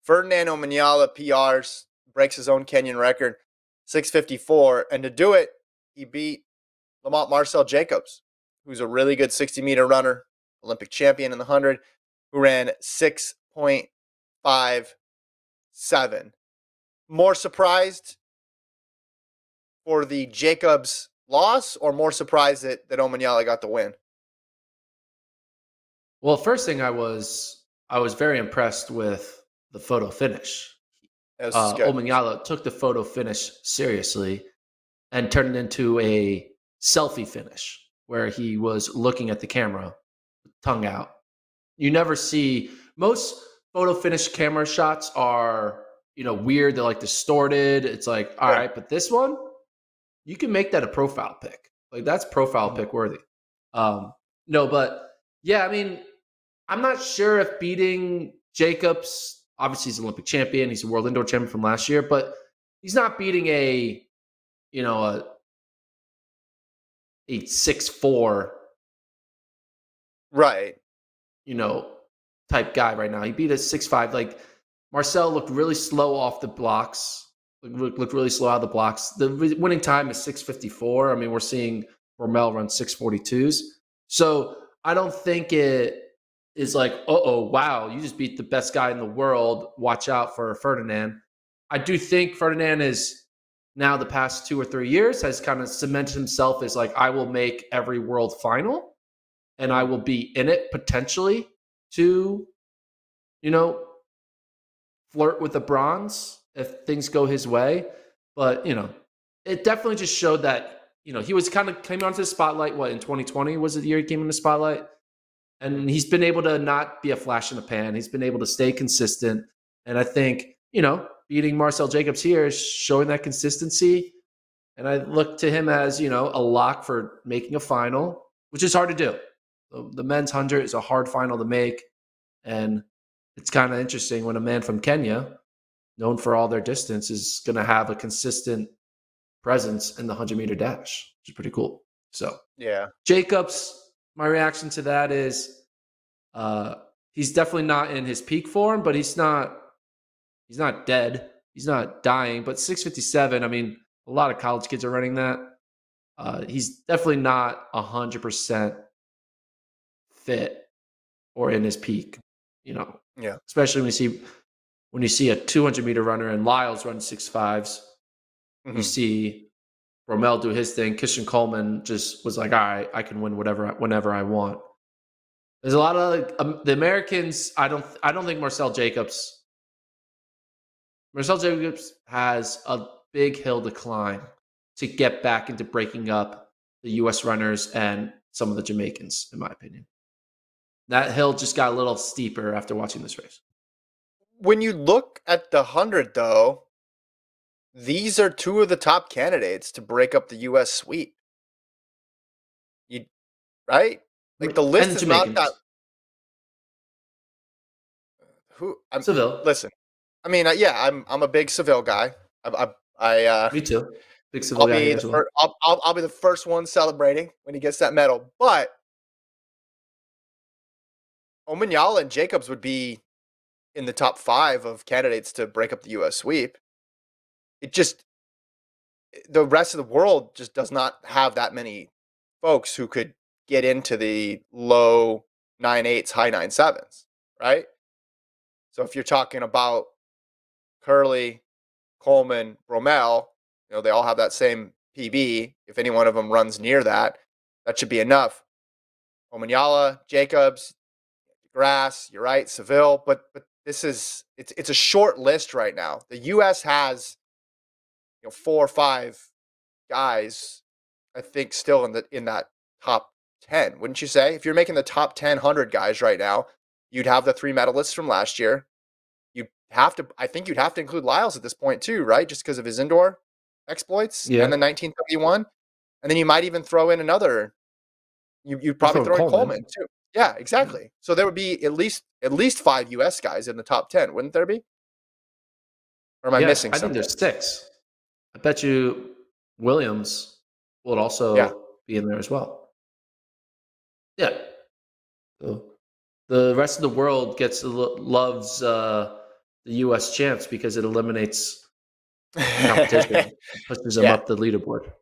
Ferdinand Omanyala PRs, breaks his own Kenyan record, 6:54, and to do it, he beat Marcell Jacobs, who's a really good 60-meter runner, Olympic champion in the 100, who ran 6.57. More surprised for the Jacobs loss, or more surprised that Omanyala got the win? Well, first thing I was very impressed with the photo finish. Omanyala took the photo finish seriously and turned it into a selfie finish where he was looking at the camera, tongue out. You never see, most photo finish camera shots are, weird. They're like distorted. It's like, all right, but this one, you can make that a profile pic. Like that's profile pic worthy. No, but yeah, I mean, I'm not sure if beating Jacobs, obviously he's an Olympic champion, he's a world indoor champion from last year, but he's not beating a 6'4", right, type guy right now. He beat a 6'5". Like Marcell looked really slow off the blocks. Looked really slow out of the blocks. The winning time is 6:54. I mean, we're seeing Rommel run 6:42s. So I don't think it is like, wow, you just beat the best guy in the world. Watch out for Ferdinand. I do think Ferdinand is now, the past 2 or 3 years, has kind of cemented himself as like, I will make every world final and I will be in it potentially to, flirt with the bronze if things go his way. But, it definitely just showed that, he was kind of came onto the spotlight, in 2020 was the year he came in the spotlight? And he's been able to not be a flash in the pan. He's been able to stay consistent. And I think, beating Marcell Jacobs here is showing that consistency. And I look to him as, a lock for making a final, which is hard to do. The men's 100 is a hard final to make. And it's kind of interesting when a man from Kenya, known for all their distance, is going to have a consistent presence in the 100-meter dash, which is pretty cool. So, yeah, Jacobs, my reaction to that is he's definitely not in his peak form, but he's not dead. He's not dying. But 6:57, I mean, a lot of college kids are running that. He's definitely not 100% fit or in his peak. Yeah. Especially when you see a 200-meter runner and Lyles run 6.5s. Mm-hmm. You see Rommel do his thing. Christian Coleman just was like, all right, I can win whenever I want. There's a lot of the Americans. I don't think Marcell Jacobs has a big hill to climb to get back into breaking up the U.S. runners and some of the Jamaicans, in my opinion. That hill just got a little steeper after watching this race. When you look at the 100, though, these are two of the top candidates to break up the U.S. sweep. Right? Like the list is not that. Seville. Listen, I mean, yeah, I'm a big Seville guy. Me too. Big Seville guy as well. I'll be the first one celebrating when he gets that medal. But Omanyala and Jacobs would be in the top 5 of candidates to break up the U.S. sweep. The rest of the world just does not have that many folks who could get into the low 9.8s, high 9.7s, right? So if you're talking about Curley, Coleman, Rommel, they all have that same PB. If any one of them runs near that, that should be enough. Omanyala, Jacobs, Grass, you're right, Seville, but it's a short list right now. The U.S. has 4 or 5 guys, I think, still in that top 10, wouldn't you say? If you're making the top 10 100 guys right now, you'd have the 3 medalists from last year. I think you'd have to include Lyles at this point too, right? Just because of his indoor exploits and the 1971. And then you might even throw in another. You'd probably throw in Coleman too. Yeah, exactly. So there would be at least 5 U.S. guys in the top 10, wouldn't there be? Or am I missing something? I think there's 6. I bet you Williams would also be in there as well. Yeah. So the rest of the world loves the U.S. champs because it eliminates competition, pushes them up the leaderboard.